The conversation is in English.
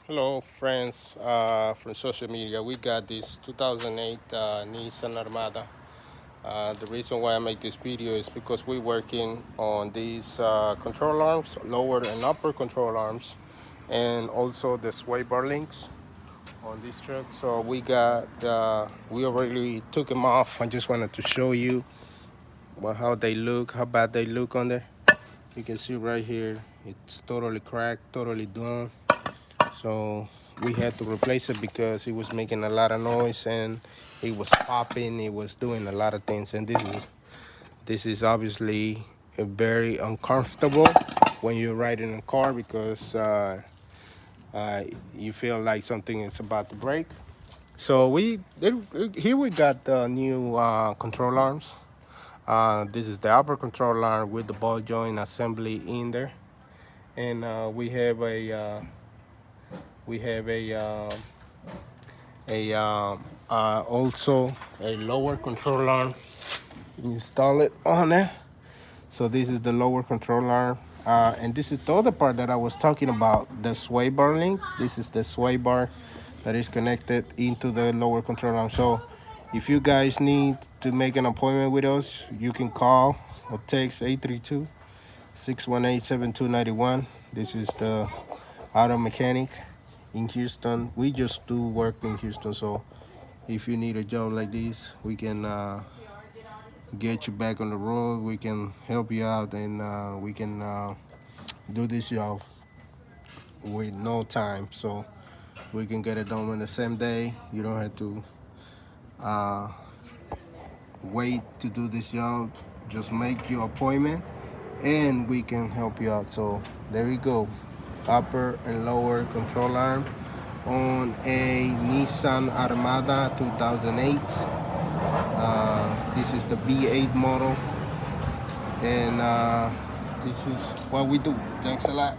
Hello, friends from social media. We got this 2008 Nissan Armada. The reason why I make this video is because we're working on these control arms, lower and upper control arms, and also the sway bar links on this truck. So we already took them off. I just wanted to show you how they look, how bad they look on there. You can see right here, it's totally cracked, totally done. So we had to replace it because it was making a lot of noise and it was popping, it was doing a lot of things, and this is obviously very uncomfortable when you're riding a car because you feel like something is about to break. So here we got the new control arms. This is the upper control arm with the ball joint assembly in there, and we have also a lower control arm. Install it on there. So this is the lower control arm, and this is the other part that I was talking about, the sway bar link. This is the sway bar that is connected into the lower control arm. So if you guys need to make an appointment with us, you can call or text 832-618-7291. This is the auto mechanic in Houston. We just do work in Houston, so if you need a job like this, we can get you back on the road. We can help you out, and we can do this job with no time. So we can get it done on the same day. You don't have to wait to do this job. Just make your appointment and we can help you out. So there we go, upper and lower control arm on a Nissan Armada 2008. This is the B8 model, and this is what we do. Thanks a lot.